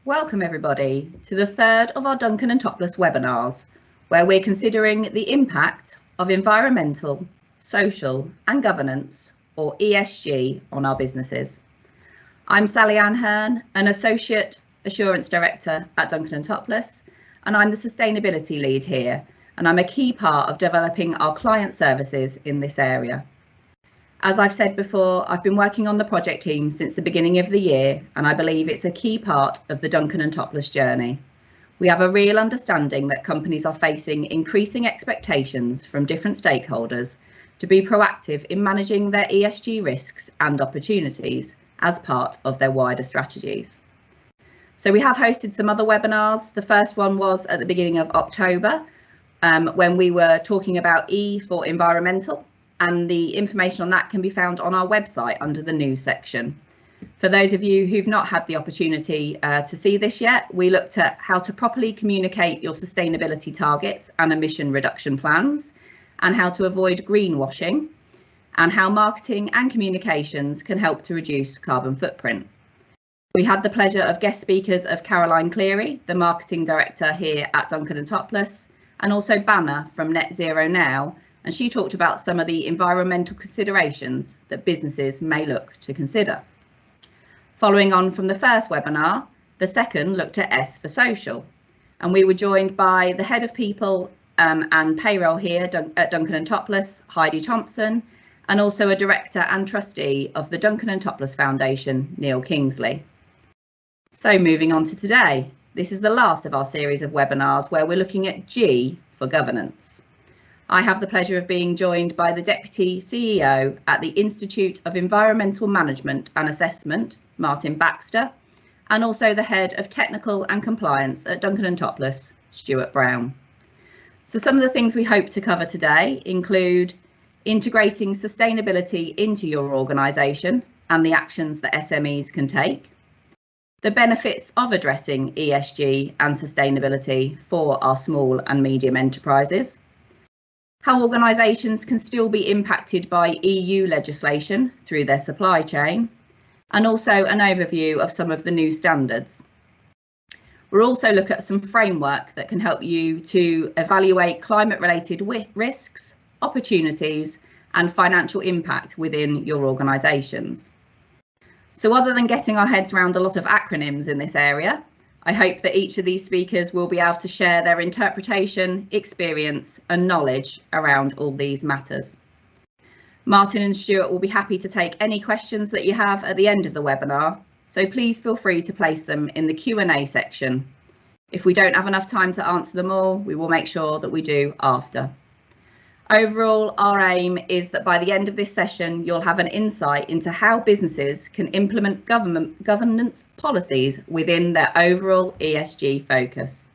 Welcome everybody to the third of our Duncan and Topless webinars, where we're considering the impact of environmental, social and governance, or ESG, on our businesses. I'm Sally-Anne Hurn, an Associate Assurance Director at Duncan and Topless, and I'm the Sustainability Lead here, and I'm a key part of developing our client services in this area. As I've said before, I've been working on the project team since the beginning of the year, and I believe it's a key part of the Duncan and Topless journey. We have a real understanding that companies are facing increasing expectations from different stakeholders to be proactive in managing their ESG risks and opportunities as part of their wider strategies. So we have hosted some other webinars. The first one was at the beginning of October, when we were talking about E for environmental. And the information on that can be found on our website under the news section. For those of you who've not had the opportunity to see this yet, we looked at how to properly communicate your sustainability targets and emission reduction plans, and how to avoid greenwashing, and how marketing and communications can help to reduce carbon footprint. We had the pleasure of guest speakers of Caroline Cleary, the marketing director here at Duncan and Topless, and also Banner from Net Zero Now, and she talked about some of the environmental considerations that businesses may look to consider. Following on from the first webinar, the second looked at S for social, and we were joined by the head of people and payroll here at Duncan and Topless, Heidi Thompson, and also a director and trustee of the Duncan and Topless Foundation, Neil Kingsley. So moving on to today, this is the last of our series of webinars where we're looking at G for governance. I have the pleasure of being joined by the Deputy CEO at the Institute of Environmental Management and Assessment, Martin Baxter, and also the Head of Technical and Compliance at Duncan and Topless, Stuart Brown. So some of the things we hope to cover today include integrating sustainability into your organisation and the actions that SMEs can take, the benefits of addressing ESG and sustainability for our small and medium enterprises, how organisations can still be impacted by EU legislation through their supply chain, and also an overview of some of the new standards. We'll also look at some framework that can help you to evaluate climate-related risks, opportunities, and financial impact within your organisations. So other than getting our heads around a lot of acronyms in this area, I hope that each of these speakers will be able to share their interpretation, experience and knowledge around all these matters. Martin and Stuart will be happy to take any questions that you have at the end of the webinar, so please feel free to place them in the Q&A section. If we don't have enough time to answer them all, we will make sure that we do after. Overall, our aim is that by the end of this session, you'll have an insight into how businesses can implement governance policies within their overall ESG focus.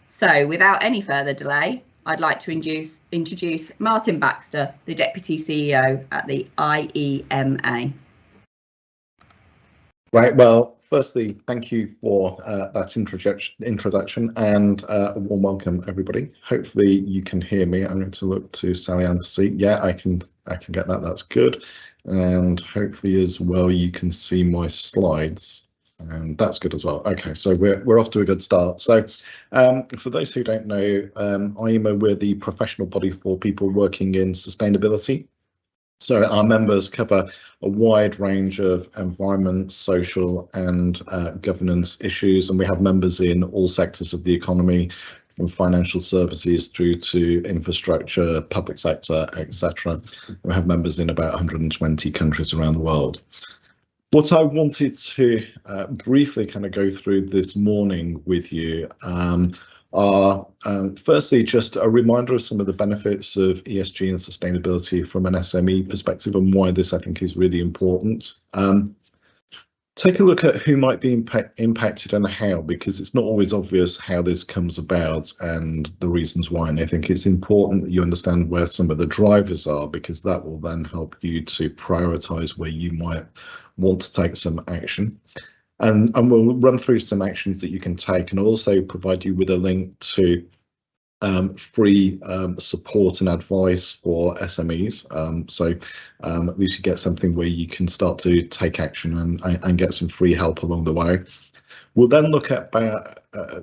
So without any further delay, I'd like to introduce Martin Baxter, the Deputy CEO at the IEMA. Right, well, firstly, thank you for that introduction and a warm welcome, everybody. Hopefully you can hear me. I'm going to look to Sally-Anne to see. Yeah, I can get that. That's good. And hopefully as well you can see my slides, and that's good as well. Okay, so we're off to a good start. So for those who don't know, IEMA, we're the professional body for people working in sustainability. So our members cover a wide range of environment, social and governance issues, and we have members in all sectors of the economy, from financial services through to infrastructure, public sector, etc. We have members in about 120 countries around the world. What I wanted to briefly kind of go through this morning with you are firstly just a reminder of some of the benefits of ESG and sustainability from an SME perspective, and why this I think is really important. Take a look at who might be impacted and how, because it's not always obvious how this comes about and the reasons why, and I think it's important that you understand where some of the drivers are, because that will then help you to prioritise where you might want to take some action. And we'll run through some actions that you can take, and also provide you with a link to free support and advice for SMEs. So at least you get something where you can start to take action and get some free help along the way. We'll then look at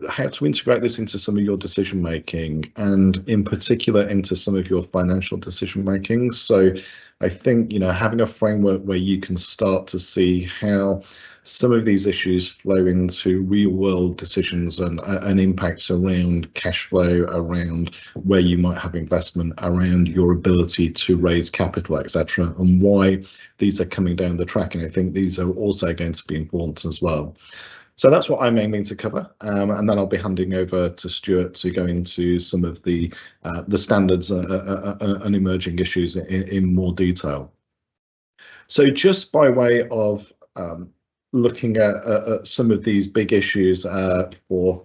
how to integrate this into some of your decision making, and in particular into some of your financial decision making. So I think, having a framework where you can start to see how some of these issues flow into real world decisions and impacts around cash flow, around where you might have investment, around your ability to raise capital, etc., and why these are coming down the track. And I think these are also going to be important as well. So that's what I'm aiming to cover, and then I'll be handing over to Stuart to go into some of the standards and emerging issues in more detail. So just by way of looking at some of these big issues for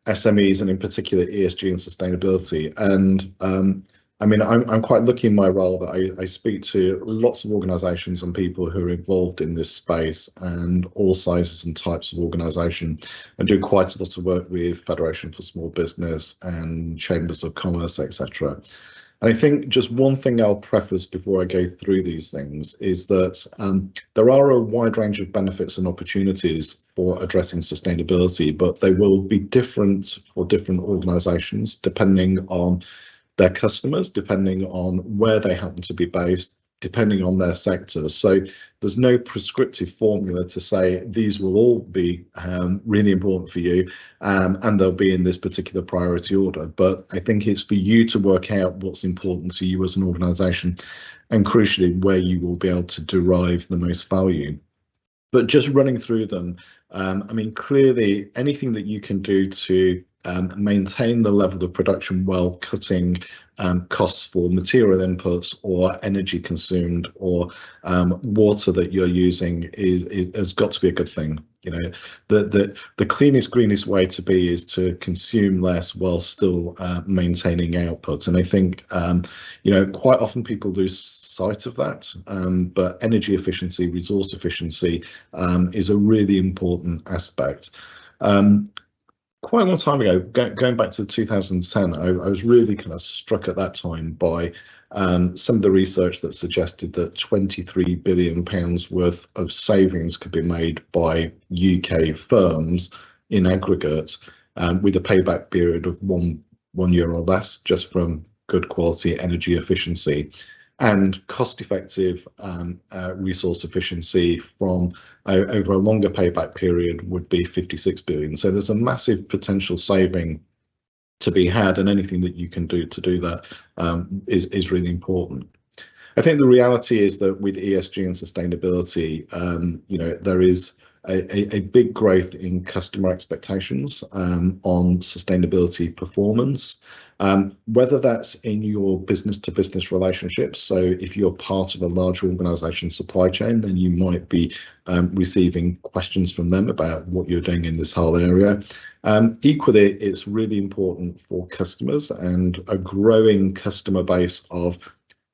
SMEs, and in particular ESG and sustainability, and I mean, I'm quite lucky in my role that I speak to lots of organisations and people who are involved in this space, and all sizes and types of organisation, and do quite a lot of work with Federation for Small Business and Chambers of Commerce, etc. And I think just one thing I'll preface before I go through these things is that there are a wide range of benefits and opportunities for addressing sustainability, but they will be different for different organisations depending on their customers, depending on where they happen to be based, depending on their sector. So there's no prescriptive formula to say these will all be really important for you, and they'll be in this particular priority order. But I think it's for you to work out what's important to you as an organisation, and crucially where you will be able to derive the most value. But just running through them, I mean, clearly anything that you can do to maintain the level of production while cutting costs for material inputs or energy consumed or water that you're using has got to be a good thing. The cleanest, greenest way to be is to consume less while still maintaining output. And I think quite often people lose sight of that, but energy efficiency, resource efficiency is a really important aspect. Quite a long time ago, going back to 2010, I was really kind of struck at that time by some of the research that suggested that £23 billion worth of savings could be made by UK firms in aggregate, with a payback period of one year or less, just from good quality energy efficiency. And cost-effective resource efficiency from over a longer payback period would be 56 billion. So there's a massive potential saving to be had, and anything that you can do to do that is really important. I think the reality is that with ESG and sustainability, there is a big growth in customer expectations on sustainability performance. Whether that's in your business-to-business relationships, so if you're part of a large organisation supply chain, then you might be receiving questions from them about what you're doing in this whole area. Equally, it's really important for customers and a growing customer base of,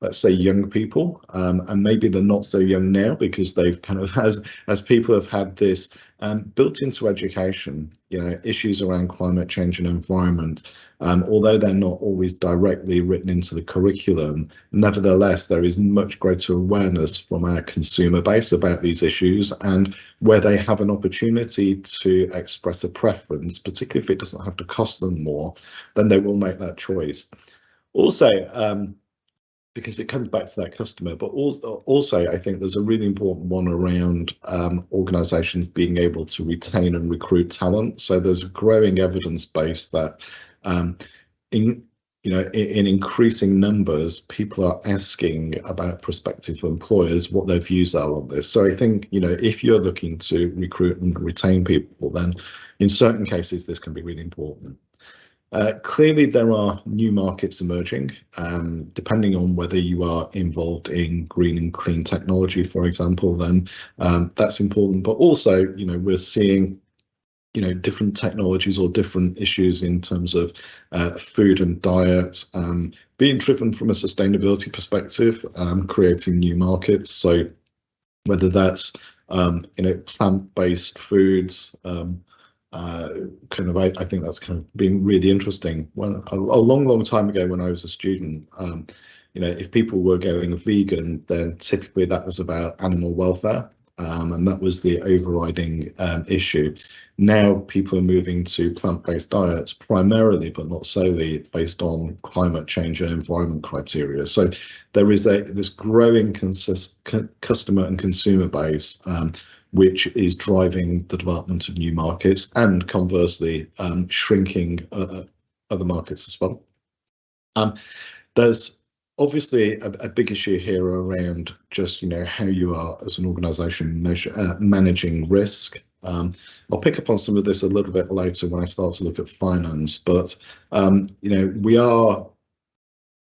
let's say, young people, and maybe they're not so young now because they've kind of, as people have had this built into education, issues around climate change and environment. Although they're not always directly written into the curriculum, nevertheless, there is much greater awareness from our consumer base about these issues, and where they have an opportunity to express a preference, particularly if it doesn't have to cost them more, then they will make that choice. Also, because it comes back to that customer, but also I think there's a really important one around organisations being able to retain and recruit talent. So there's a growing evidence base that in increasing numbers, people are asking about prospective employers what their views are on this. So I think, if you're looking to recruit and retain people, then in certain cases this can be really important. Clearly, there are new markets emerging, depending on whether you are involved in green and clean technology, for example, then that's important. But also, we're seeing, different technologies or different issues in terms of food and diet being driven from a sustainability perspective, creating new markets. So whether that's, plant-based foods, I think that's kind of been really interesting. When a long time ago, when I was a student, if people were going vegan, then typically that was about animal welfare. and that was the overriding issue. Now people are moving to plant-based diets primarily, but not solely, based on climate change and environment criteria. So there is this growing customer and consumer base, which is driving the development of new markets, and conversely shrinking other markets as well. There's obviously a big issue here around just, how you are as an organisation managing risk. I'll pick up on some of this a little bit later when I start to look at finance, but we are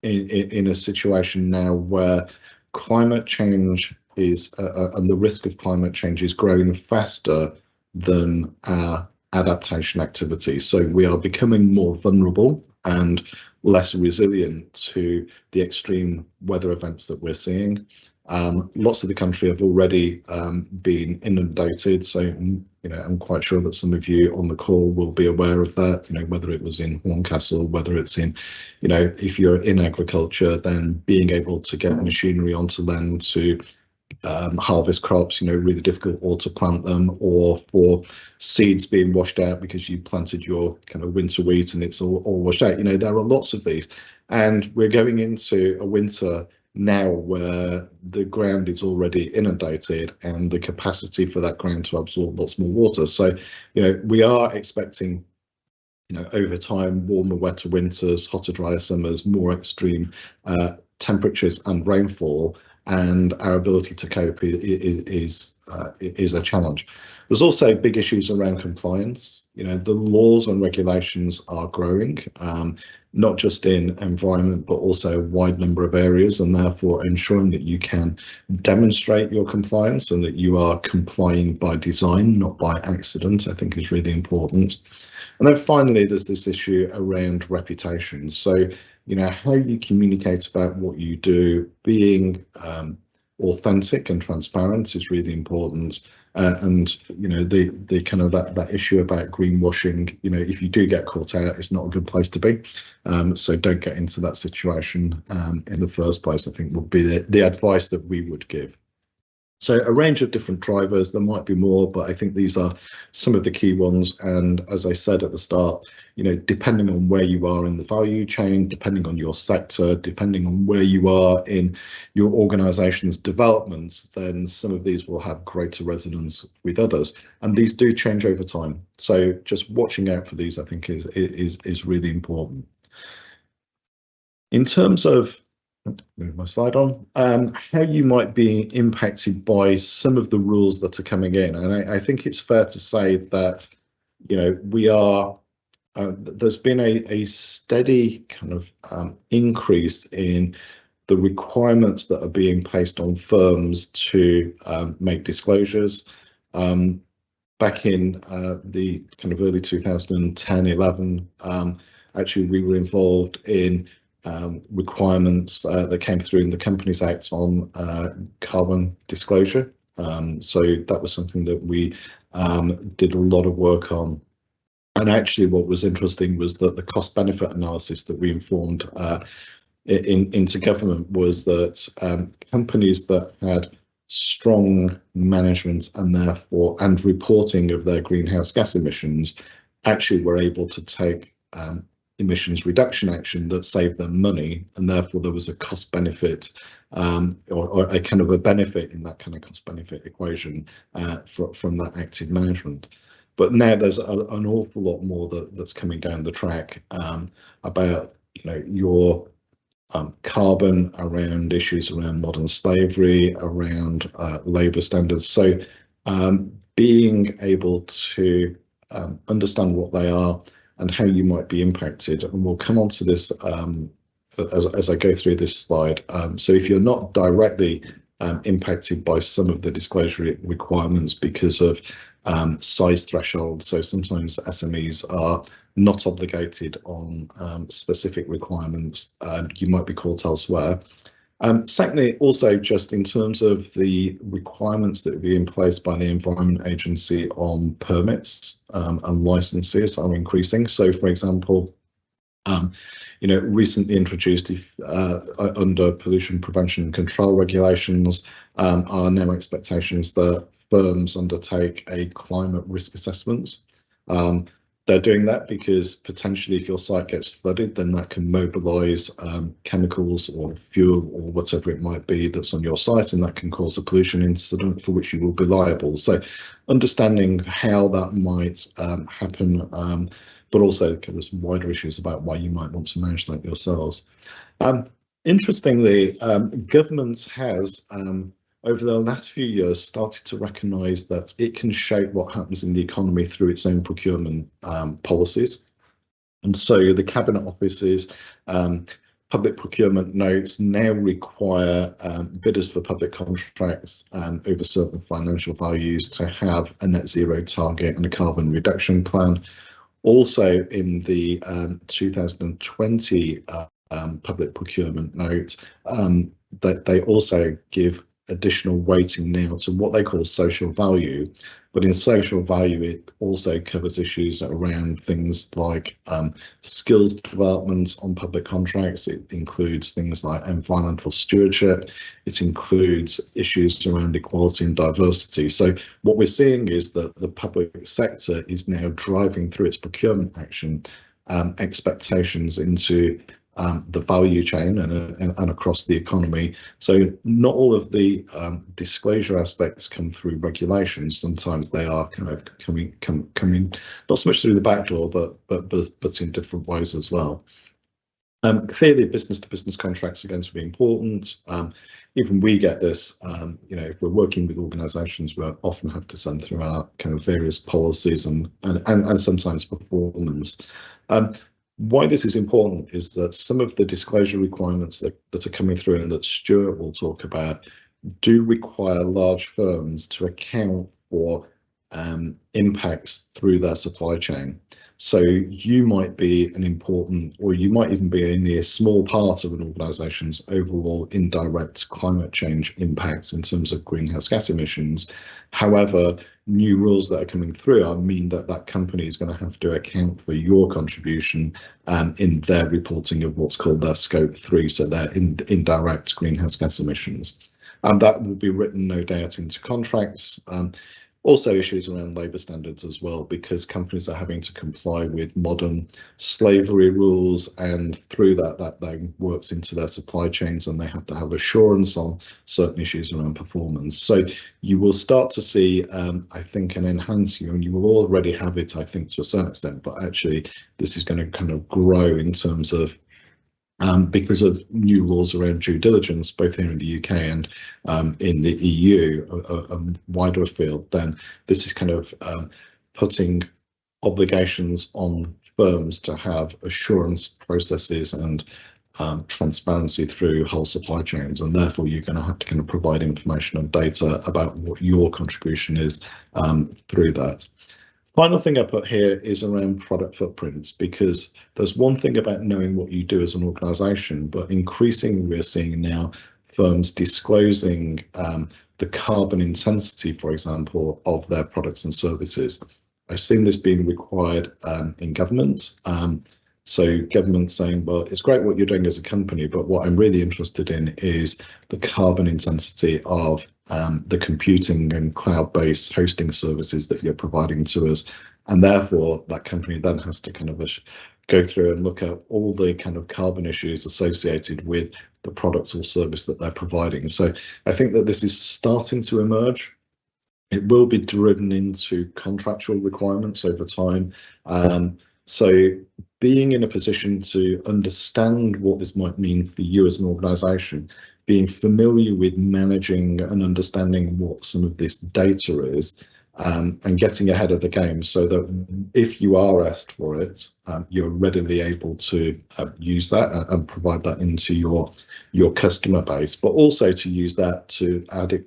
in a situation now where climate change is and the risk of climate change is growing faster than our adaptation activity. So we are becoming more vulnerable and less resilient to the extreme weather events that we're seeing. Lots of the country have already been inundated, so I'm quite sure that some of you on the call will be aware of that. Whether it was in Horncastle, whether it's in, if you're in agriculture, then being able to get machinery onto land to harvest crops, really difficult, or to plant them, or for seeds being washed out because you planted your kind of winter wheat and it's all washed out. There are lots of these, and we're going into a winter now where the ground is already inundated and the capacity for that ground to absorb lots more water. So, we are expecting, over time, warmer, wetter winters, hotter, drier summers, more extreme temperatures and rainfall, and our ability to cope is a challenge. There's also big issues around compliance. The laws and regulations are growing, not just in environment, but also a wide number of areas, and therefore ensuring that you can demonstrate your compliance and that you are complying by design, not by accident, I think is really important. And then finally, there's this issue around reputation. So, how you communicate about what you do, being authentic and transparent is really important. And the kind of that issue about greenwashing, if you do get caught out, it's not a good place to be. So don't get into that situation in the first place, I think would be the advice that we would give. So a range of different drivers, there might be more, but I think these are some of the key ones. And as I said at the start, depending on where you are in the value chain, depending on your sector, depending on where you are in your organisation's developments, then some of these will have greater resonance with others. And these do change over time. So just watching out for these, I think, is really important. In terms of move my slide on, how you might be impacted by some of the rules that are coming in. And I think it's fair to say that, we are, there's been a steady kind of increase in the requirements that are being placed on firms to make disclosures. Back in the kind of early 2010-11, actually we were involved in requirements that came through in the Companies Act on carbon disclosure. So that was something that we did a lot of work on. And actually what was interesting was that the cost benefit analysis that we informed into government was that companies that had strong management and reporting of their greenhouse gas emissions actually were able to take emissions reduction action that saved them money, and therefore there was a cost benefit or a kind of a benefit in that kind of cost benefit equation from that active management. But now there's an awful lot more that's coming down the track about your carbon, around issues around modern slavery, around labour standards. So being able to understand what they are and how you might be impacted, and we'll come on to this as I go through this slide. So if you're not directly impacted by some of the disclosure requirements because of size thresholds, so sometimes SMEs are not obligated on specific requirements, you might be caught elsewhere. Secondly, also just in terms of the requirements that are being placed by the Environment Agency on permits and licenses are increasing. So for example, Recently introduced under pollution prevention and control regulations are now expectations that firms undertake a climate risk assessment. They're doing that because potentially if your site gets flooded, then that can mobilise chemicals or fuel or whatever it might be that's on your site, and that can cause a pollution incident for which you will be liable. So understanding how that might happen, but also kind of some wider issues about why you might want to manage that yourselves. Interestingly, government has, over the last few years, started to recognise that it can shape what happens in the economy through its own procurement policies. And so the Cabinet Office's public procurement notes now require bidders for public contracts over certain financial values to have a net zero target and a carbon reduction plan. Also in the 2020 public procurement note, that they also give additional weighting now to what they call social value, but in social value it also covers issues around things like skills development on public contracts. It includes things like environmental stewardship. It includes issues around equality and diversity. So what we're seeing is that the public sector is now driving through its procurement action expectations into the value chain and across the economy. So not all of the disclosure aspects come through regulations. Sometimes they are kind of coming not so much through the back door, but in different ways as well. Clearly, business-to-business contracts are going to be important. Even we get this, if we're working with organisations, we often have to send through our kind of various policies and sometimes performance. Why this is important is that some of the disclosure requirements that are coming through and that Stuart will talk about do require large firms to account for impacts through their supply chain. So you might be an important, or you might even be only a small part of an organisation's overall indirect climate change impacts in terms of greenhouse gas emissions. However, new rules that are coming through mean that that company is going to have to account for your contribution in their reporting of what's called their scope 3, so their indirect greenhouse gas emissions. And that will be written, no doubt, into contracts. Also issues around labour standards as well, because companies are having to comply with modern slavery rules, and through that then works into their supply chains, and they have to have assurance on certain issues around performance. So you will start to see, I think, an enhancement, and you will already have it, I think, to a certain extent, but actually this is going to kind of grow in terms of because of new laws around due diligence, both here in the UK and in the EU, a wider field, then this is kind of putting obligations on firms to have assurance processes and transparency through whole supply chains, and therefore you're going to have to kind of provide information and data about what your contribution is through that. Final thing I put here is around product footprints, because there's one thing about knowing what you do as an organisation, but increasingly we're seeing now firms disclosing the carbon intensity, for example, of their products and services. I've seen this being required in government. So government saying, well, it's great what you're doing as a company, but what I'm really interested in is the carbon intensity of the computing and cloud-based hosting services that you're providing to us. And therefore, that company then has to kind of go through and look at all the kind of carbon issues associated with the products or service that they're providing. So I think that this is starting to emerge. It will be driven into contractual requirements over time. So being in a position to understand what this might mean for you as an organisation, being familiar with managing and understanding what some of this data is, and getting ahead of the game so that if you are asked for it, you're readily able to use that and provide that into your customer base, but also to use that to add,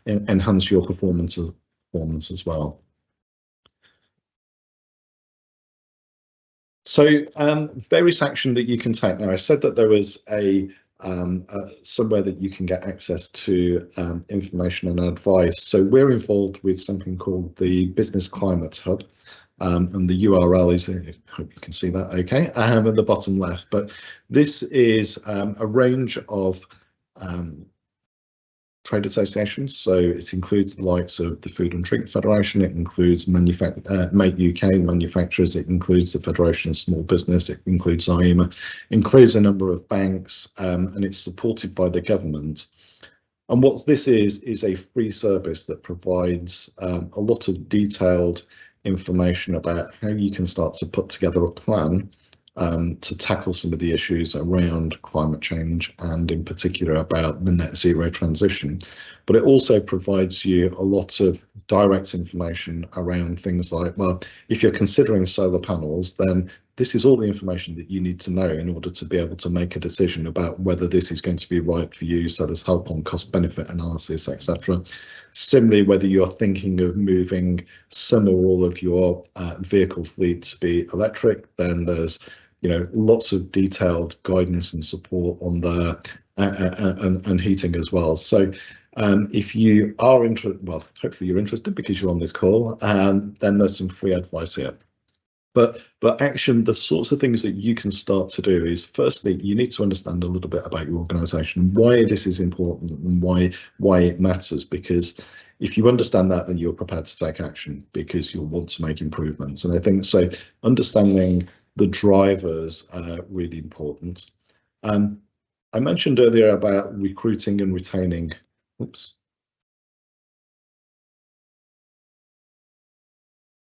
enhance your performance as well. So various action that you can take. Now, I said that there was a somewhere that you can get access to information and advice. So we're involved with something called the Business Climate Hub. and the URL is, I hope you can see that okay, at the bottom left. But this is a range of trade associations, so it includes the likes of the Food and Drink Federation, it includes Make UK manufacturers, it includes the Federation of Small Business, it includes IEMA, includes a number of banks, and it's supported by the government. And what this is a free service that provides a lot of detailed information about how you can start to put together a plan to tackle some of the issues around climate change, and in particular about the net zero transition. But it also provides you a lot of direct information around things like, well, if you're considering solar panels, then this is all the information that you need to know in order to be able to make a decision about whether this is going to be right for you. So there's help on cost benefit analysis, etc. Similarly, whether you're thinking of moving some or all of your vehicle fleet to be electric, then there's lots of detailed guidance and support on there, and heating as well. So if you are interested, well, hopefully you're interested because you're on this call, then there's some free advice here. But action, the sorts of things that you can start to do is, firstly, you need to understand a little bit about your organisation, why this is important and why it matters. Because if you understand that, then you're prepared to take action because you'll want to make improvements. And I think so understanding the drivers are really important. I mentioned earlier about recruiting and retaining. Oops.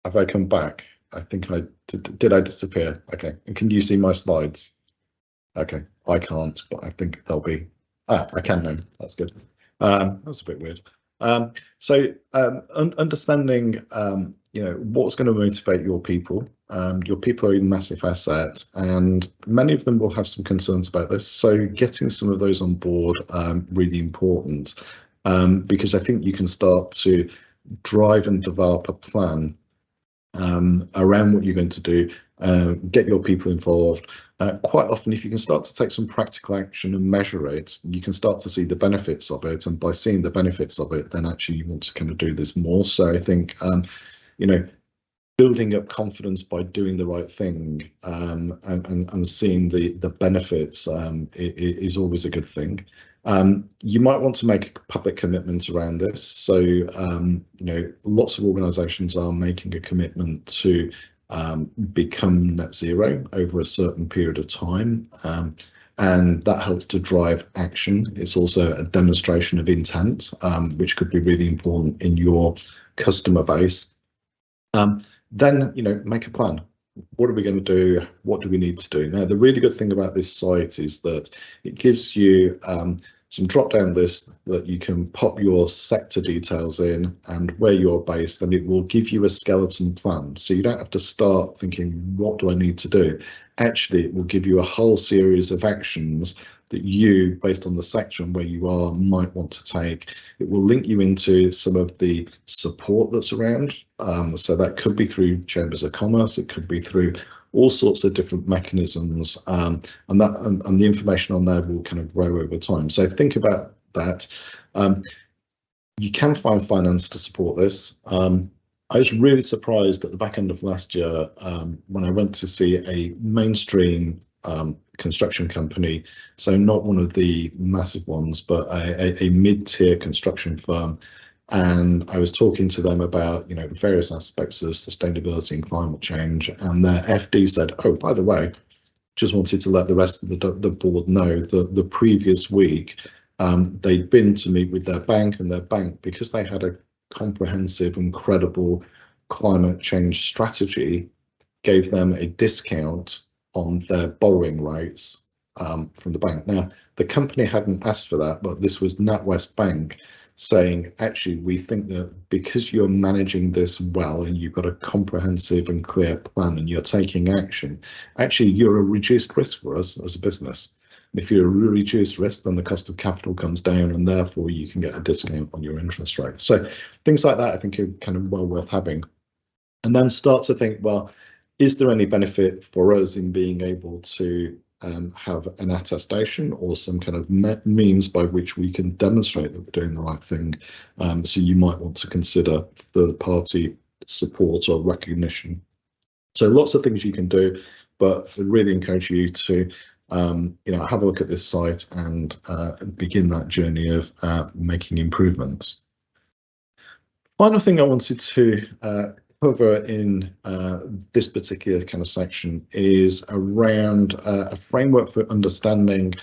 Have I come back? I think I did. I disappear? Okay. And can you see my slides? Okay. I can't, but I think they'll be. I can now. That's good. That's a bit weird. So understanding, what's going to motivate your people. Your people are a massive asset, and many of them will have some concerns about this. So getting some of those on board, really important, because I think you can start to drive and develop a plan around what you're going to do, get your people involved. Quite often, if you can start to take some practical action and measure it, you can start to see the benefits of it. And by seeing the benefits of it, then actually you want to kind of do this more. So I think, building up confidence by doing the right thing, and seeing the benefits is always a good thing. You might want to make public commitments around this. So, lots of organisations are making a commitment to become net zero over a certain period of time, and that helps to drive action. It's also a demonstration of intent, which could be really important in your customer base. Then, make a plan. What are we going to do? What do we need to do? Now, the really good thing about this site is that it gives you some drop-down lists that you can pop your sector details in and where you're based, and it will give you a skeleton plan. So you don't have to start thinking, what do I need to do? Actually, it will give you a whole series of actions that you, based on the sector and where you are, might want to take. It will link you into some of the support that's around. So that could be through chambers of commerce, it could be through all sorts of different mechanisms, and the information on there will kind of grow over time. So think about that. You can find finance to support this. I was really surprised at the back end of last year when I went to see a mainstream construction company, so not one of the massive ones, but a mid-tier construction firm. And I was talking to them about, various aspects of sustainability and climate change. And their FD said, oh, by the way, just wanted to let the rest of the board know that the previous week they'd been to meet with their bank, and their bank, because they had a comprehensive and credible climate change strategy, gave them a discount on their borrowing rates from the bank. Now, the company hadn't asked for that, but this was NatWest Bank saying, actually, we think that because you're managing this well and you've got a comprehensive and clear plan and you're taking action, actually you're a reduced risk for us as a business. And if you're a reduced risk, then the cost of capital comes down, and therefore you can get a discount on your interest rate. So things like that, I think, are kind of well worth having. And then start to think, well, is there any benefit for us in being able to have an attestation or some kind of means by which we can demonstrate that we're doing the right thing? So you might want to consider third-party support or recognition So lots of things you can do, but I really encourage you to have a look at this site and begin that journey of making improvements. Final thing I wanted to cover in this particular kind of section is around a framework for understanding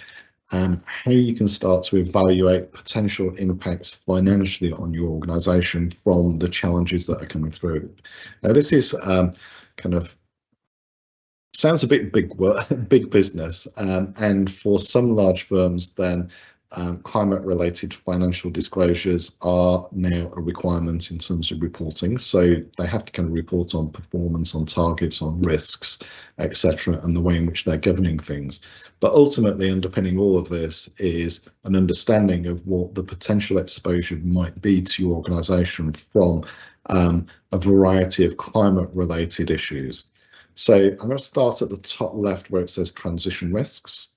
how you can start to evaluate potential impacts financially on your organisation from the challenges that are coming through. Now, this is kind of sounds a bit big business, and for some large firms, then climate-related financial disclosures are now a requirement in terms of reporting. So they have to kind of report on performance, on targets, on risks, etc., and the way in which they're governing things. But ultimately, underpinning all of this is an understanding of what the potential exposure might be to your organisation from a variety of climate-related issues. So I'm going to start at the top left where it says transition risks.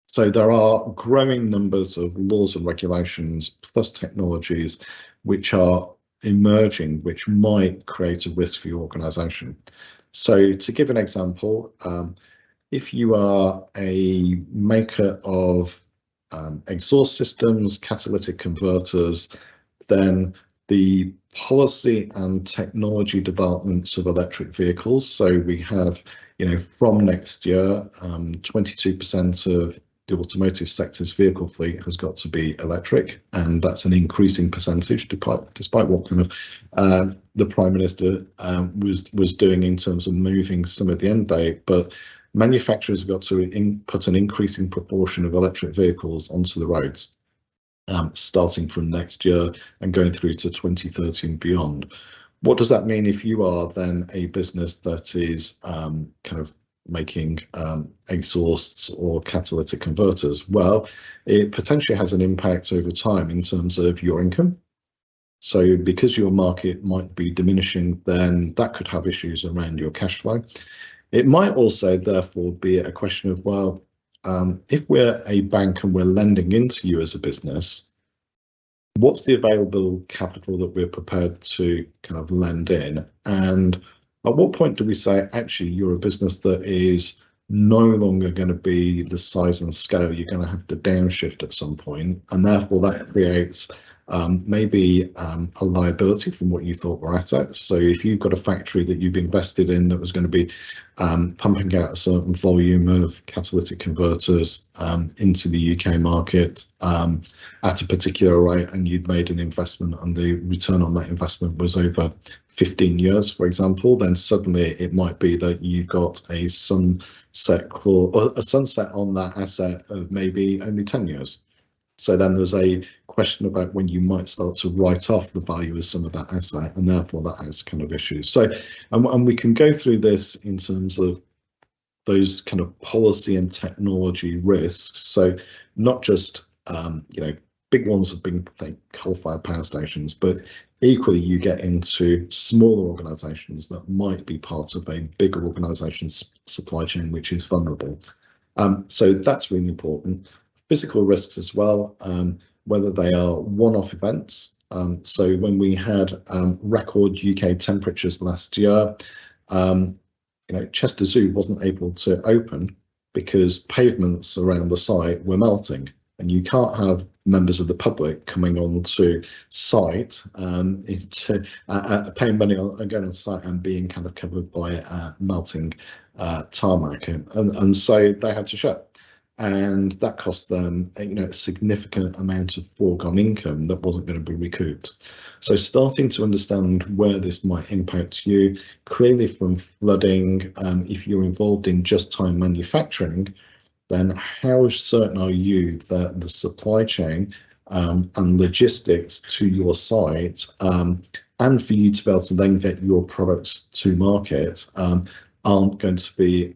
So there are growing numbers of laws and regulations plus technologies which are emerging, which might create a risk for your organisation. So to give an example, if you are a maker of exhaust systems, catalytic converters, then the policy and technology developments of electric vehicles. So we have, from next year, 22% of the automotive sector's vehicle fleet has got to be electric, and that's an increasing percentage, despite what kind of the Prime Minister was doing in terms of moving some of the end date. But manufacturers have got to put an increasing proportion of electric vehicles onto the roads, starting from next year and going through to 2030 and beyond. What does that mean if you are then a business that is kind of making exhausts or catalytic converters? Well, it potentially has an impact over time in terms of your income. So because your market might be diminishing, then that could have issues around your cash flow. It might also therefore be a question of, well, if we're a bank and we're lending into you as a business, what's the available capital that we're prepared to kind of lend in? And at what point do we say, actually, you're a business that is no longer going to be the size and scale, you're going to have to downshift at some point, and therefore that creates maybe a liability from what you thought were assets. So if you've got a factory that you've invested in that was going to be pumping out a certain volume of catalytic converters into the UK market at a particular rate, and you'd made an investment and the return on that investment was over 15 years, for example, then suddenly it might be that you've got a sunset clause or a sunset on that asset of maybe only 10 years. So then there's a question about when you might start to write off the value of some of that asset, and therefore that has kind of issues. So, and we can go through this in terms of those kind of policy and technology risks. So not just, big ones have been, think, coal-fired power stations, but equally you get into smaller organisations that might be part of a bigger organisation's supply chain, which is vulnerable. So that's really important. Physical risks as well, whether they are one-off events. So when we had record UK temperatures last year, Chester Zoo wasn't able to open because pavements around the site were melting, and you can't have members of the public coming onto site paying money on going on site and being kind of covered by melting tarmac, and so they had to shut. And that cost them a significant amount of foregone income that wasn't going to be recouped. So starting to understand where this might impact you, clearly from flooding, if you're involved in just-time manufacturing, then how certain are you that the supply chain and logistics to your site and for you to be able to then get your products to market aren't going to be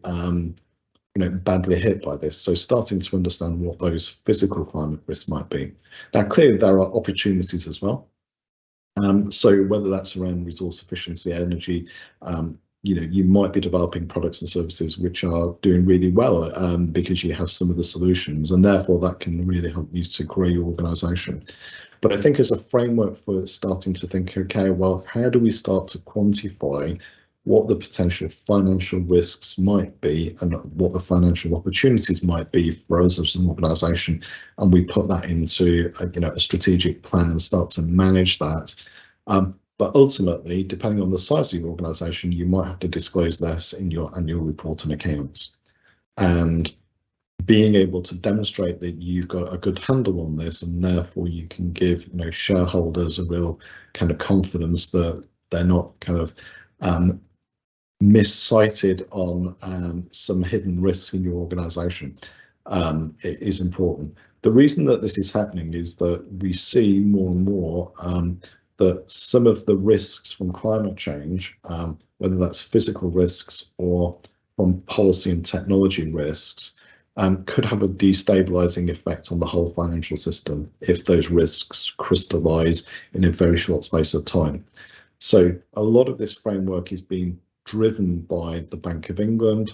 badly hit by this. So starting to understand what those physical climate risks might be. Now, clearly there are opportunities as well. So whether that's around resource efficiency, energy, you might be developing products and services which are doing really well because you have some of the solutions, and therefore that can really help you to grow your organisation. But I think as a framework for starting to think, okay, well, how do we start to quantify what the potential financial risks might be and what the financial opportunities might be for us as an organisation, and we put that into a strategic plan and start to manage that. But ultimately, depending on the size of your organisation, you might have to disclose this in your annual report and accounts. And being able to demonstrate that you've got a good handle on this, and therefore you can give shareholders a real kind of confidence that they're not kind of missighted on some hidden risks in your organisation, it is important. The reason that this is happening is that we see more and more that some of the risks from climate change, whether that's physical risks or from policy and technology risks, could have a destabilizing effect on the whole financial system if those risks crystallize in a very short space of time. So a lot of this framework is being driven by the Bank of England.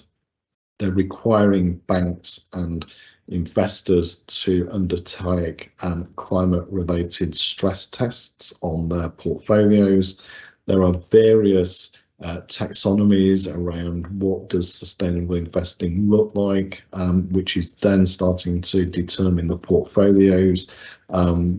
They're requiring banks and investors to undertake climate-related stress tests on their portfolios. There are various taxonomies around what does sustainable investing look like, which is then starting to determine the portfolios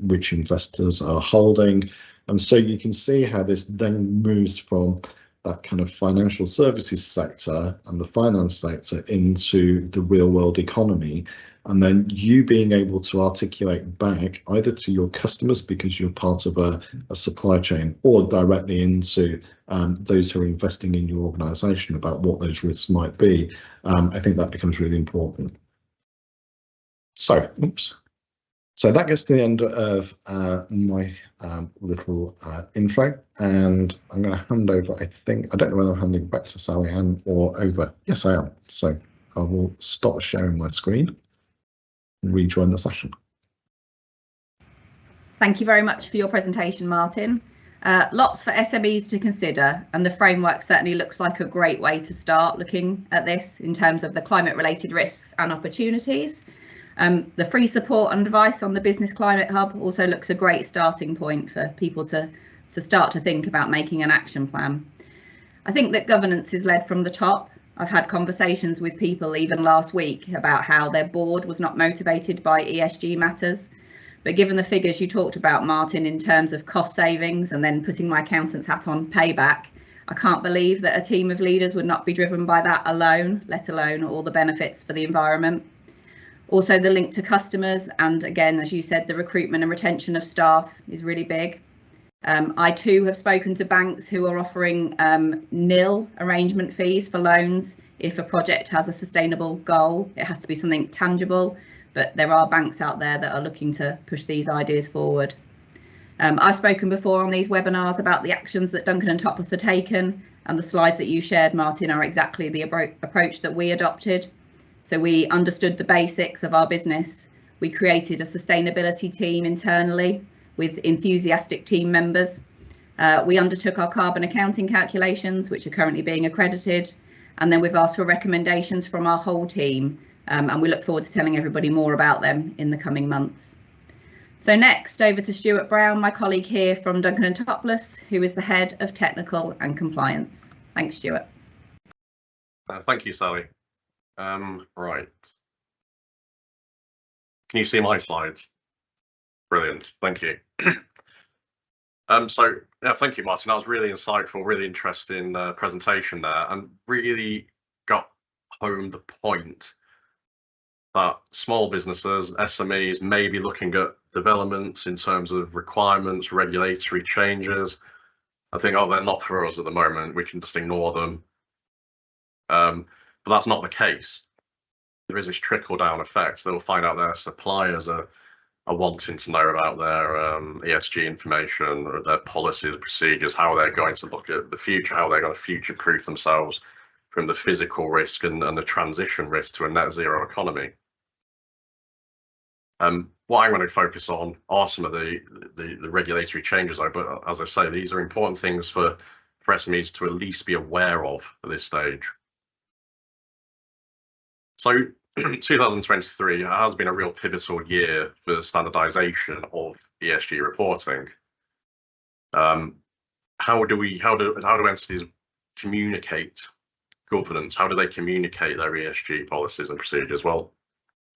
which investors are holding. And so you can see how this then moves from that kind of financial services sector and the finance sector into the real world economy. And then you being able to articulate back either to your customers because you're part of a supply chain, or directly into those who are investing in your organisation about what those risks might be. I think that becomes really important. So, So that gets to the end of my little intro, and I'm going to hand over, I don't know whether I'm handing back to Sally-Anne or over. Yes, I am. So I will stop sharing my screen and rejoin the session. Thank you very much for your presentation, Martin. Lots for SMEs to consider, and the framework certainly looks like a great way to start looking at this in terms of the climate-related risks and opportunities. The free support and advice on the Business Climate Hub also looks a great starting point for people to start to think about making an action plan. I think that governance is led from the top. I've had conversations with people even last week about how their board was not motivated by ESG matters. But given the figures you talked about, Martin, in terms of cost savings and then putting my accountant's hat on payback, I can't believe that a team of leaders would not be driven by that alone, let alone all the benefits for the environment. Also, the link to customers, and again, as you said, the recruitment and retention of staff is really big. I too have spoken to banks who are offering nil arrangement fees for loans if a project has a sustainable goal. It has to be something tangible, but there are banks out there that are looking to push these ideas forward. I've spoken before on these webinars about the actions that Duncan and Topless have taken, and the slides that you shared, Martin, are exactly the approach that we adopted. So we understood the basics of our business. We created a sustainability team internally with enthusiastic team members. We undertook our carbon accounting calculations, which are currently being accredited. And then we've asked for recommendations from our whole team. And we look forward to telling everybody more about them in the coming months. So next, over to Stuart Brown, my colleague here from Duncan and Topless, who is the head of technical and compliance. Thanks, Stuart. Thank you, Sally. Right. Can you see my slides? Brilliant, thank you. So yeah, thank you, Martin. That was really insightful, really interesting presentation there, and really got home the point that small businesses, SMEs, may be looking at developments in terms of requirements, regulatory changes. I think, oh, they're not for us at the moment, we can just ignore them. But that's not the case. There is this trickle-down effect. They'll find out their suppliers are wanting to know about their ESG information, or their policies, procedures, how they're going to look at the future, how they're going to future-proof themselves from the physical risk and the transition risk to a net zero economy. What I'm going to focus on are some of the regulatory changes, though, but as I say, these are important things for SMEs to at least be aware of at this stage. So 2023 has been a real pivotal year for standardization of ESG reporting. How do entities communicate governance? How do they communicate their ESG policies and procedures? Well,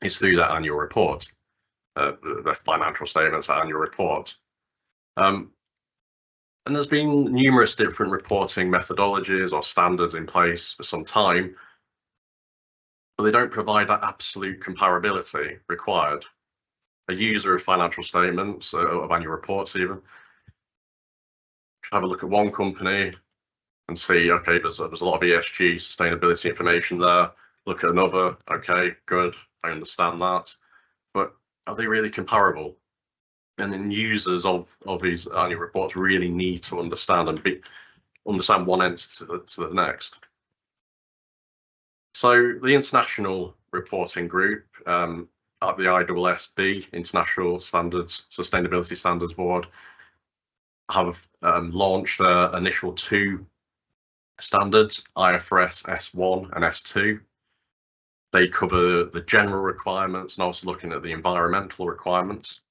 it's through that annual report, their financial statements, annual report. And there's been numerous different reporting methodologies or standards in place for some time, but they don't provide that absolute comparability required. A user of financial statements, of annual reports even, have a look at one company and see, okay, there's a lot of ESG sustainability information there. Look at another, okay, good, I understand that. But are they really comparable? And then users of these annual reports really need to understand understand one entity to the next. So the International Reporting Group at the ISSB, International Sustainability Standards Board, have launched initial 2 standards, IFRS S1 and S2. They cover the general requirements and also looking at the environmental requirements.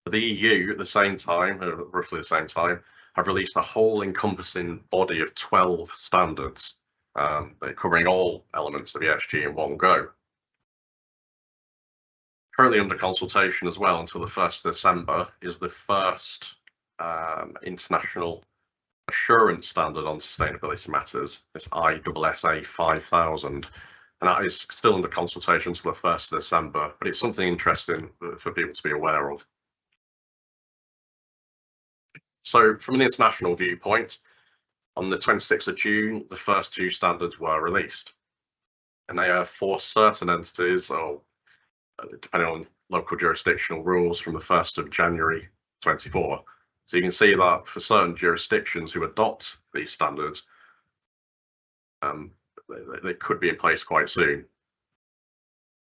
The EU at the same time, roughly the same time, have released a whole encompassing body of 12 standards, covering all elements of ESG in one go. Currently under consultation as well until the 1st of December is the first international assurance standard on sustainability matters, this ISSA 5000, and that is still under consultation until the 1st of December, but it's something interesting for people to be aware of. So from an international viewpoint, on the 26th of June, the first 2 standards were released, and they are for certain entities, or depending on local jurisdictional rules, from the 1st of January 24. So you can see that for certain jurisdictions who adopt these standards, they could be in place quite soon.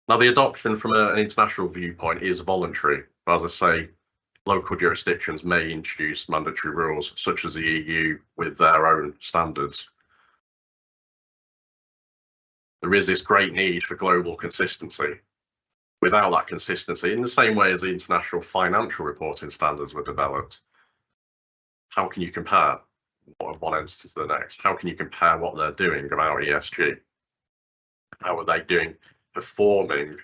Now, the adoption from an international viewpoint is voluntary, but as I say, local jurisdictions may introduce mandatory rules, such as the EU with their own standards. There is this great need for global consistency. Without that consistency, in the same way as the international financial reporting standards were developed, how can you compare one entity to the next? How can you compare what they're doing about ESG? How are they doing, performing,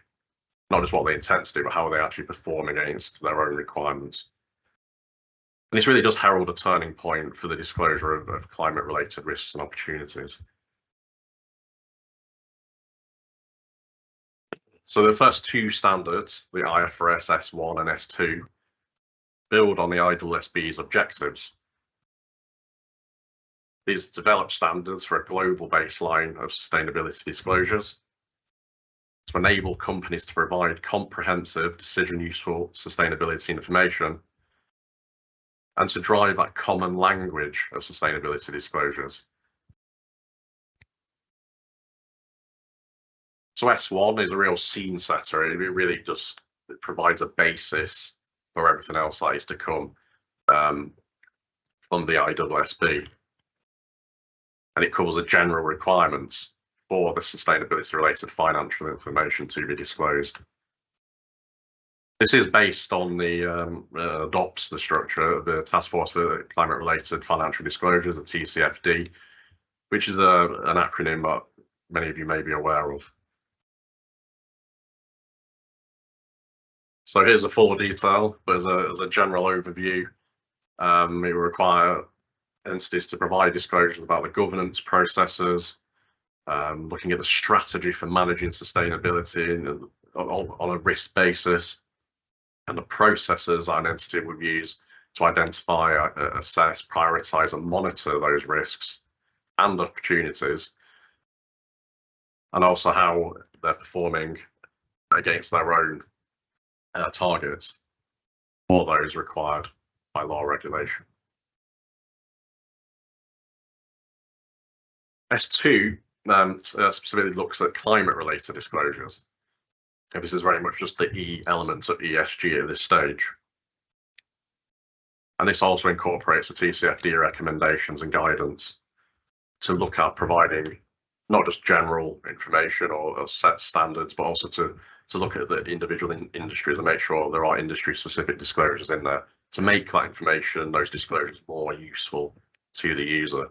not just what they intend to do, but how are they actually performing against their own requirements? And this really does herald a turning point for the disclosure of climate-related risks and opportunities. So the first 2 standards, the IFRS S1 and S2, build on the ISSB's objectives. These develop standards for a global baseline of sustainability disclosures to enable companies to provide comprehensive, decision-useful sustainability information and to drive that common language of sustainability disclosures. So S1 is a real scene setter. It really just provides a basis for everything else that is to come from the ISSB. And it covers the general requirements for the sustainability related financial information to be disclosed. This is based on the adopts the structure of the Task Force for Climate Related Financial Disclosures, the TCFD, which is an acronym that many of you may be aware of. So here's a full detail, but as a general overview, it will require entities to provide disclosures about the governance processes, looking at the strategy for managing sustainability on a risk basis, and the processes that an entity would use to identify, assess, prioritize, and monitor those risks and opportunities, and also how they're performing against their own targets or those required by law or regulation. S2 specifically looks at climate-related disclosures. And this is very much just the E elements of ESG at this stage. And this also incorporates the TCFD recommendations and guidance to look at providing not just general information or set standards, but also to look at the individual industries and make sure there are industry-specific disclosures in there to make that information, those disclosures, more useful to the user.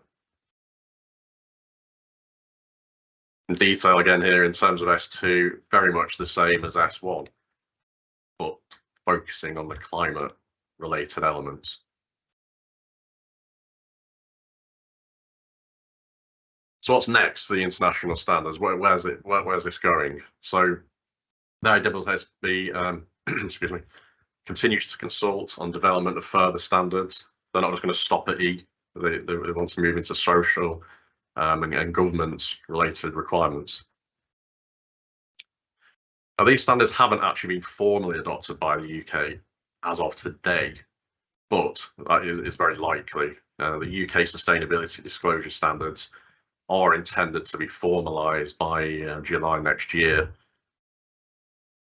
In detail again here in terms of S2, very much the same as S1, but focusing on the climate related elements. So what's next for the international standards? Where's this going? So the ISSB, excuse me, continues to consult on development of further standards. They're not just going to stop at E. They want to move into social and governance related requirements. Now, these standards haven't actually been formally adopted by the UK as of today, but that is very likely. The UK sustainability disclosure standards are intended to be formalised by July next year,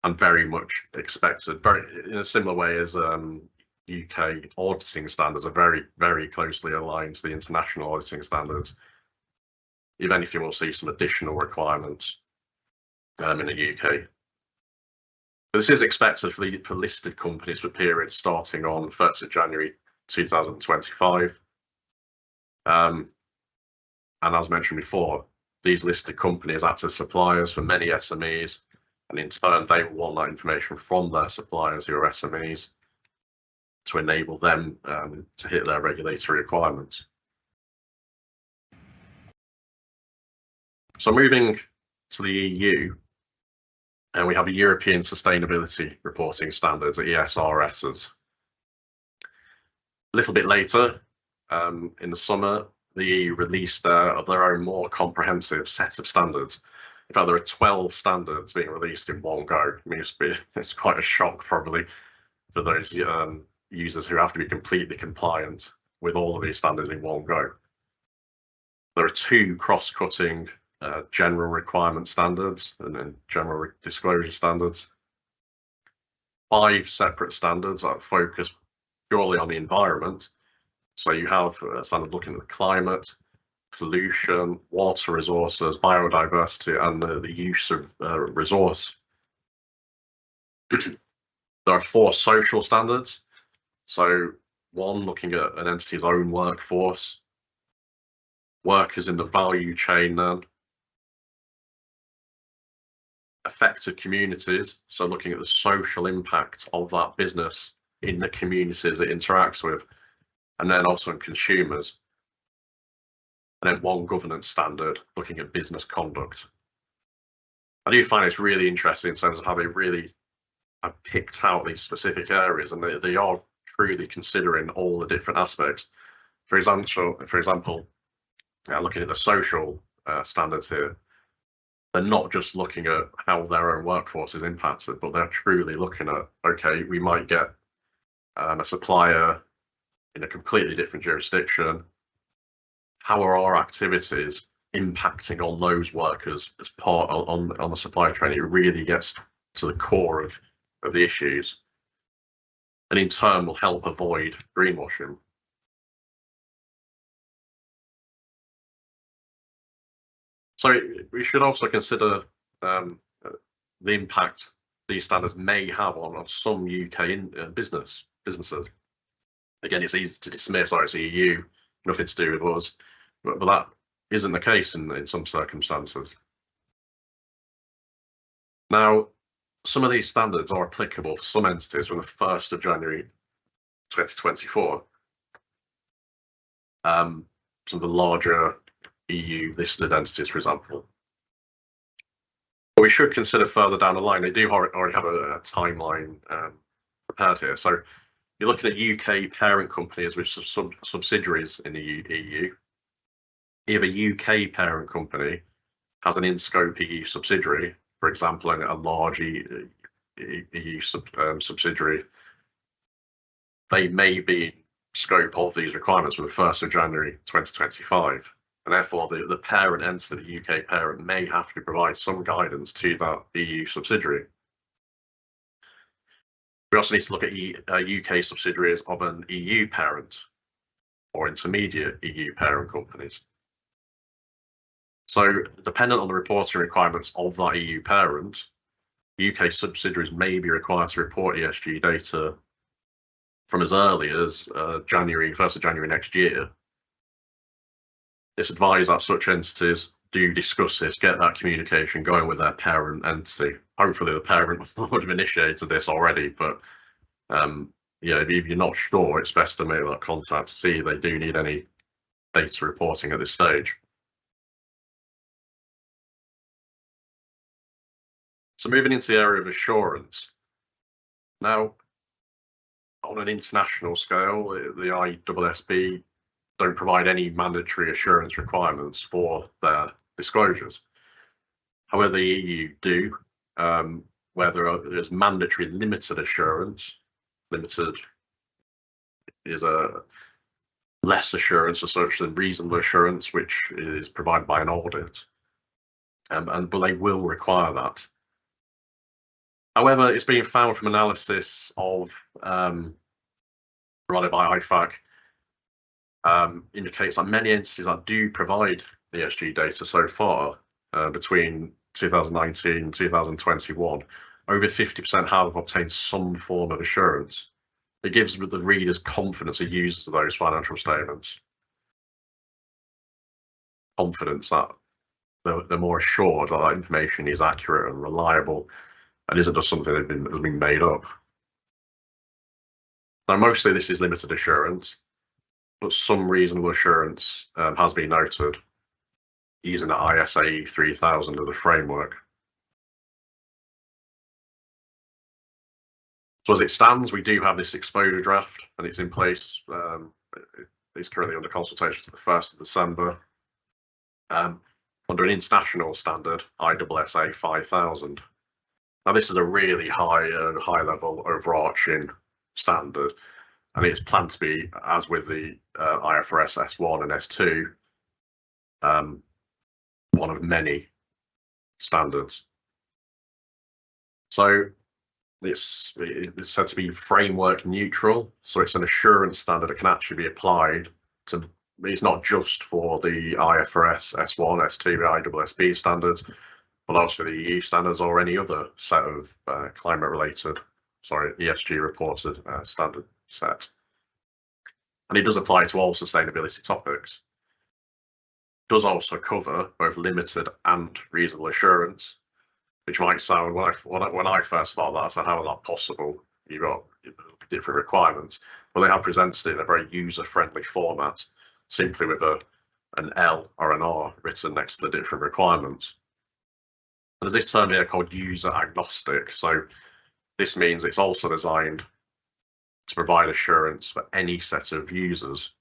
and very much expected, very in a similar way as UK auditing standards are very, very closely aligned to the international auditing standards. If anything, we'll see some additional requirements in the UK. But this is expected for listed companies for periods starting on 1st of January 2025. And as mentioned before, these listed companies act as suppliers for many SMEs, and in turn, they will want that information from their suppliers who are SMEs to enable them to hit their regulatory requirements. So moving to the EU, and we have a European Sustainability Reporting Standards, ESRSs. A little bit later in the summer, the EU released their own more comprehensive set of standards. In fact, there are 12 standards being released in one go. I mean, it's quite a shock probably for those users who have to be completely compliant with all of these standards in one go. There are 2 cross-cutting general requirement standards and then general disclosure standards. 5 separate standards that focus purely on the environment. So you have a standard looking at the climate, pollution, water resources, biodiversity, and the use of resource. There are 4 social standards. So 1 looking at an entity's own workforce, workers in the value chain then, affected communities, so looking at the social impact of that business in the communities it interacts with, and then also in consumers. And then 1 governance standard looking at business conduct. I do find it's really interesting in terms of how they really have picked out these specific areas, and they are truly considering all the different aspects. For example, looking at the social standards here, they're not just looking at how their own workforce is impacted, but they're truly looking at, okay, we might get a supplier in a completely different jurisdiction. How are our activities impacting on those workers as part on the supply chain? It really gets to the core of the issues, and in turn will help avoid greenwashing. So we should also consider the impact these standards may have on some UK businesses. Again, it's easy to dismiss, oh, it's the EU, nothing to do with us, but that isn't the case in some circumstances. Now, some of these standards are applicable for some entities from the 1st of January 2024. Some of the larger EU listed entities, for example. But we should consider further down the line. They do already have a timeline prepared here. So you're looking at UK parent companies with subsidiaries in the EU. If a UK parent company has an in-scope EU subsidiary, for example, a large EU subsidiary, they may be in scope of these requirements from the 1st of January 2025. And therefore, the parent entity, the UK parent, may have to provide some guidance to that EU subsidiary. We also need to look at UK subsidiaries of an EU parent or intermediate EU parent companies. So, dependent on the reporting requirements of that EU parent, UK subsidiaries may be required to report ESG data from as early as 1st of January next year. It's advised that such entities do discuss this, get that communication going with their parent entity. Hopefully the parent would have initiated this already, but yeah, if you're not sure, it's best to make that contact to see if they do need any data reporting at this stage. So moving into the area of assurance. Now, on an international scale, the ISSB don't provide any mandatory assurance requirements for their disclosures. However, the EU do, where there's mandatory limited assurance. Limited is a less assurance as such than reasonable assurance, which is provided by an audit, but they will require that. However, it's been found from analysis of provided by IFAC indicates that many entities that do provide ESG data so far between 2019 and 2021, over 50% have obtained some form of assurance. It gives the readers confidence of users of those financial statements. Confidence that they're more assured that information is accurate and reliable and isn't just something that has been made up. Now, mostly this is limited assurance, but some reasonable assurance has been noted using the ISA 3000 as a framework. So as it stands, we do have this exposure draft and it's in place. It's currently under consultation to the 1st of December. Under an international standard, ISSA 5000. Now this is a really high level overarching standard, and it's planned to be, as with the IFRS S1 and S2, one of many standards. So it's said to be framework neutral, so it's an assurance standard that can actually be applied to. It's not just for the IFRS S1, S2, ISSB standards, but also the EU standards or any other set of ESG reported standard set. And it does apply to all sustainability topics. It does also cover both limited and reasonable assurance, which might sound, when I first thought that, I said, how is that possible? You've got different requirements. Well, they have presented it in a very user-friendly format, simply with an L or an R written next to the different requirements. And there's this term here called user agnostic. So this means it's also designed to provide assurance for any set of users.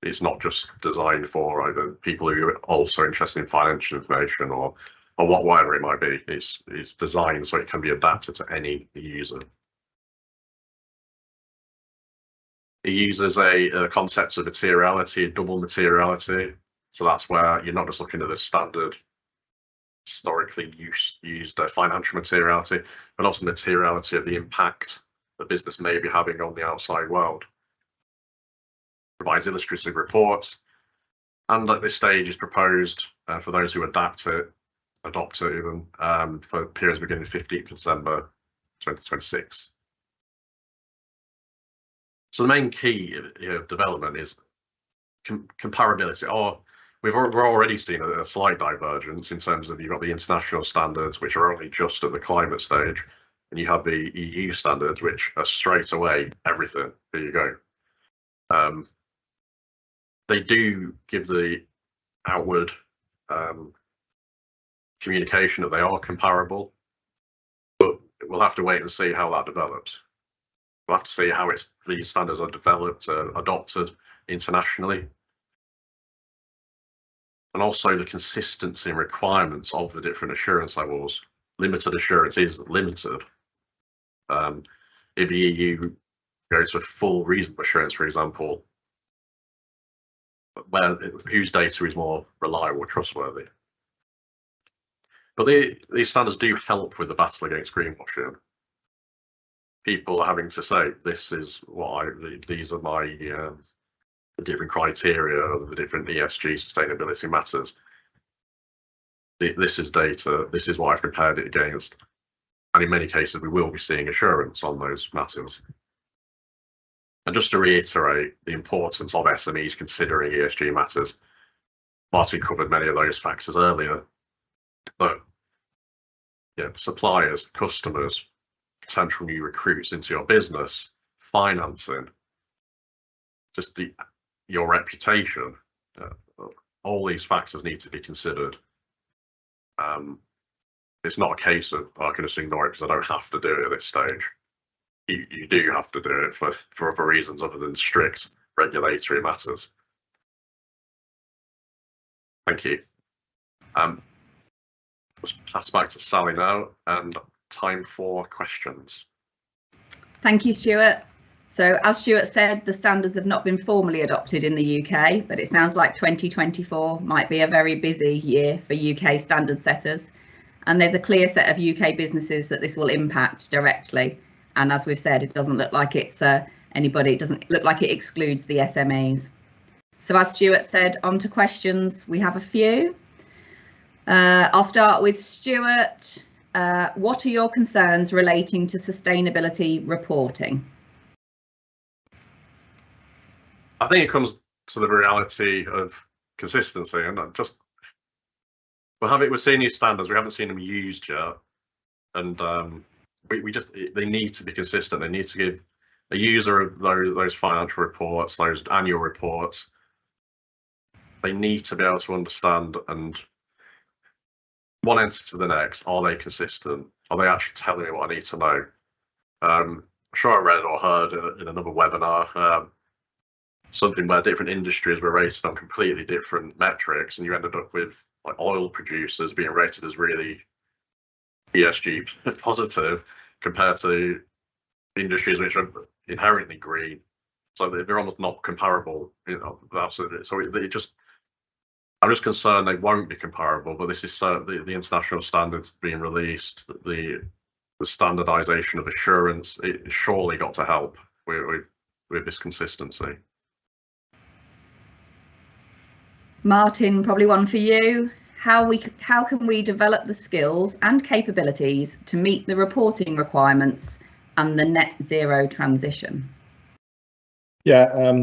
It's not just designed for either people who are also interested in financial information or whatever it might be. It's designed so it can be adapted to any user. It uses a concept of materiality, a double materiality. So that's where you're not just looking at the standard historically used financial materiality, but also the materiality of the impact the business may be having on the outside world. Provides illustrative reports, and at this stage is proposed for those who adopt it even for periods beginning 15th December 2026. So the main key development is comparability. We're already seeing a slight divergence in terms of you've got the international standards, which are only just at the climate stage, and you have the EU standards, which are straight away everything. There you go. They do give the outward communication that they are comparable, but we'll have to wait and see how that develops. We'll have to see how these standards are developed, adopted internationally. And also the consistency and requirements of the different assurance levels. Limited assurance is limited. If the EU goes to full reasonable assurance, for example, whose data is more reliable, trustworthy. But these standards do help with the battle against greenwashing. People are having to say, this is these are my the different criteria of the different ESG sustainability matters. This is data, this is what I've compared it against. And in many cases, we will be seeing assurance on those matters. And just to reiterate the importance of SMEs considering ESG matters, Martin covered many of those factors earlier, but yeah, suppliers, customers, potential new recruits into your business, financing, just your reputation, all these factors need to be considered. It's not a case of I can just ignore it because I don't have to do it at this stage. You do have to do it for other reasons other than strict regulatory matters. Thank you. Let's pass back to Sally now, and time for questions. Thank you, Stuart. So as Stuart said, the standards have not been formally adopted in the UK, but it sounds like 2024 might be a very busy year for UK standard setters. And there's a clear set of UK businesses that this will impact directly. And as we've said, it doesn't look like it's anybody, it doesn't look like it excludes the SMEs. So as Stuart said, on to questions. We have a few. I'll start with Stuart. What are your concerns relating to sustainability reporting? I think it comes to the reality of consistency, and just we're seeing these standards, we haven't seen them used yet, and they need to be consistent. They need to give a user of those financial reports, those annual reports, they need to be able to understand, and one entity to the next, are they consistent? Are they actually telling me what I need to know? I'm sure I read or heard in another webinar something where different industries were rated on completely different metrics, and you ended up with like oil producers being rated as really ESG positive compared to industries which are inherently green. So they're almost not comparable, you know. Absolutely. So I'm just concerned they won't be comparable. But this is the international standards being released, the standardization of assurance. It surely got to help with this consistency. Martin, probably one for you. How can we develop the skills and capabilities to meet the reporting requirements and the net zero transition? Yeah,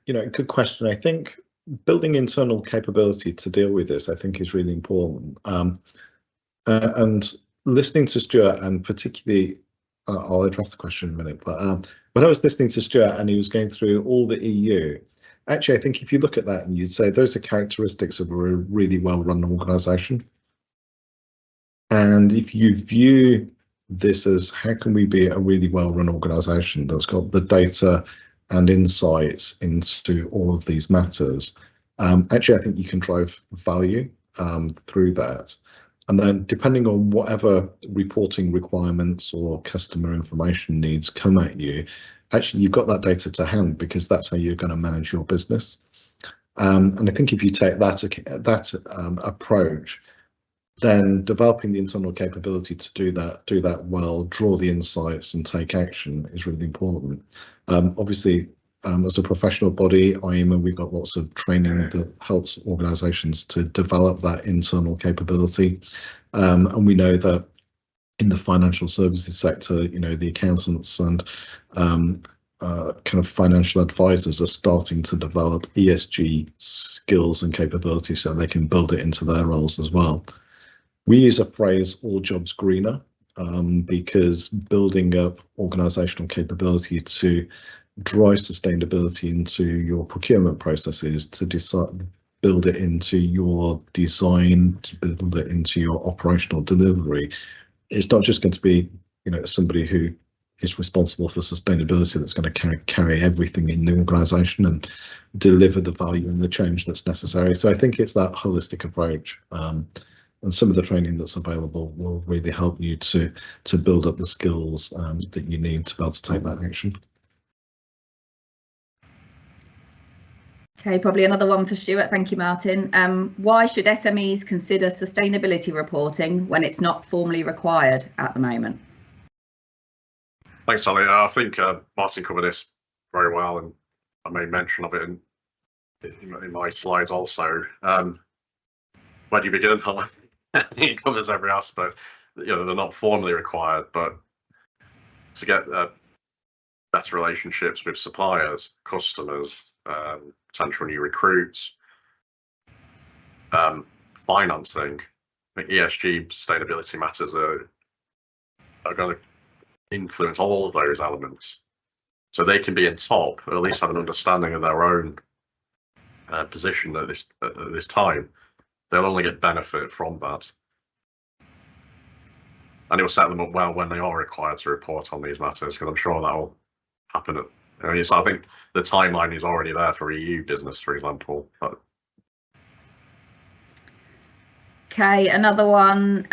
good question. I think building internal capability to deal with this, I think, is really important. And listening to Stuart, and particularly, I'll address the question in a minute, but when I was listening to Stuart and he was going through all the EU, actually, I think if you look at that and you'd say those are characteristics of a really well-run organisation. And if you view this as how can we be a really well-run organisation that's got the data and insights into all of these matters, actually, I think you can drive value through that. And then depending on whatever reporting requirements or customer information needs come at you, actually, you've got that data to hand because that's how you're going to manage your business. And I think if you take that approach, then developing the internal capability to do that well, draw the insights and take action is really important. Obviously, as a professional body, IEMA, we've got lots of training that helps organisations to develop that internal capability. And we know that in the financial services sector, the accountants and kind of financial advisors are starting to develop ESG skills and capabilities so they can build it into their roles as well. We use a phrase, all jobs greener, because building up organisational capability to drive sustainability into your procurement processes, to build it into your design, to build it into your operational delivery. It's not just going to be, somebody who is responsible for sustainability that's going to carry everything in the organisation and deliver the value and the change that's necessary. So I think it's that holistic approach. And some of the training that's available will really help you to build up the skills that you need to be able to take that action. Okay, probably another one for Stuart. Thank you, Martin. Why should SMEs consider sustainability reporting when it's not formally required at the moment? Thanks, Sally. I think Martin covered this very well, and I made mention of it in my slides also. Where do you begin? He covers every aspect. They're not formally required, but to get better relationships with suppliers, customers, potential new recruits, financing, I think ESG sustainability matters are going to influence all of those elements. So they can be in top, or at least have an understanding of their own position at this time. They'll only get benefit from that. And it will set them up well when they are required to report on these matters, because I'm sure that will happen. So I think the timeline is already there for EU business, for example. Okay, another one.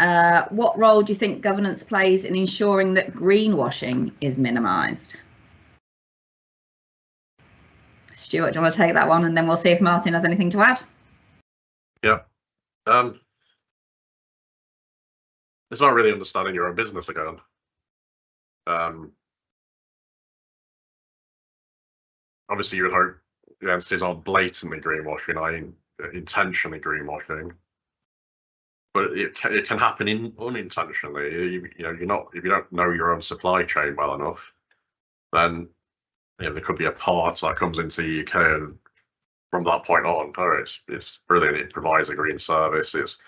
What role do you think governance plays in ensuring that greenwashing is minimised? Stuart, do you want to take that one, and then we'll see if Martin has anything to add? Yeah. It's not really understanding your own business again. Obviously, you would hope the entities aren't blatantly greenwashing, i.e. intentionally greenwashing. But it can happen unintentionally. If you don't know your own supply chain well enough, then there could be a part that comes into the UK, and from that point on, it's brilliant. It provides a green service. There's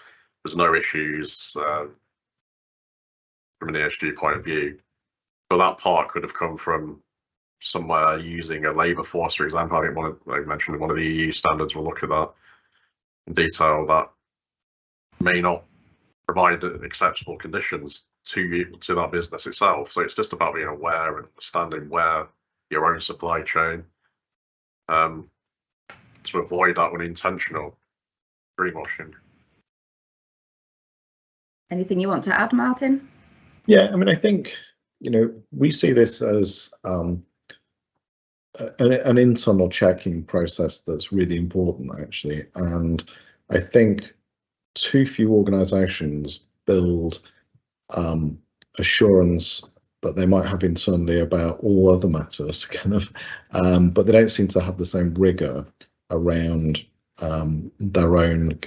no issues from an ESG point of view. But that part could have come from somewhere using a labour force, for example. I think I mentioned one of the EU standards will look at that in detail, that may not provide acceptable conditions to that business itself. So it's just about being aware and understanding where your own supply chain to avoid that unintentional greenwashing. Anything you want to add, Martin? Yeah, I mean, I think, we see this as an internal checking process that's really important, actually. And I think too few organisations build assurance that they might have internally about all other matters, but they don't seem to have the same rigour around their own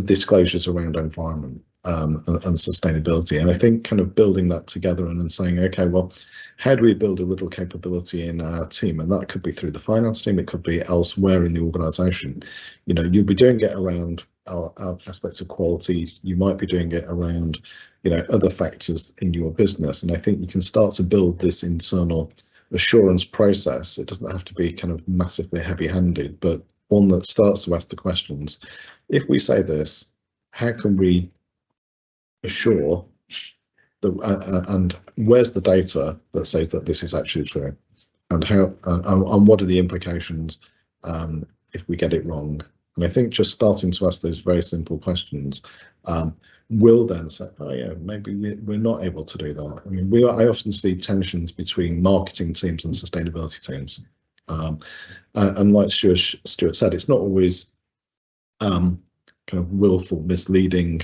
disclosures around environment and sustainability. And I think kind of building that together and then saying, okay, well, how do we build a little capability in our team? And that could be through the finance team, it could be elsewhere in the organisation. You'll be doing it around aspects of quality, you might be doing it around other factors in your business, and I think you can start to build this internal assurance process. It doesn't have to be kind of massively heavy-handed, but one that starts to ask the questions. If we say this, how can we assure and where's the data that says that this is actually true, and how and what are the implications if we get it wrong? And I think just starting to ask those very simple questions will then say, oh yeah, maybe we're not able to do that. I mean, I often see tensions between marketing teams and sustainability teams. And like Stuart said, it's not always kind of willful, misleading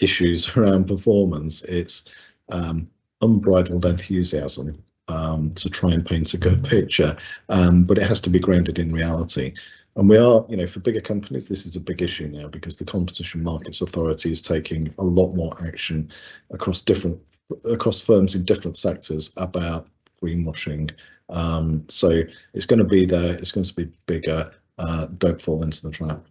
issues around performance. It's unbridled enthusiasm to try and paint a good picture, but it has to be grounded in reality. And we are, for bigger companies, this is a big issue now because the Competition Markets Authority is taking a lot more action across firms in different sectors about greenwashing. So it's going to be there. It's going to be bigger. Don't fall into the trap.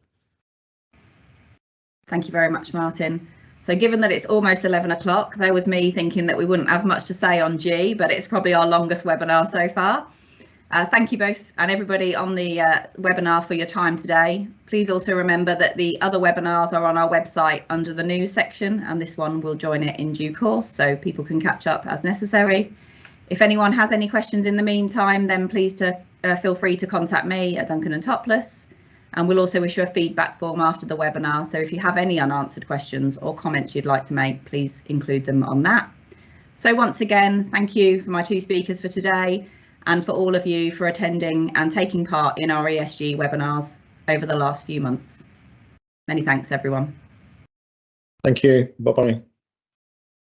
Thank you very much, Martin. So given that it's almost 11 o'clock, there was me thinking that we wouldn't have much to say on G, but it's probably our longest webinar so far. Thank you both and everybody on the webinar for your time today. Please also remember that the other webinars are on our website under the news section, and this one will join it in due course so people can catch up as necessary. If anyone has any questions in the meantime, then please feel free to contact me at Duncan & Topless, and we'll also issue a feedback form after the webinar. So if you have any unanswered questions or comments you'd like to make, please include them on that. So once again, thank you for my two speakers for today, and for all of you for attending and taking part in our ESG webinars over the last few months. Many thanks, everyone. Thank you. Bye-bye.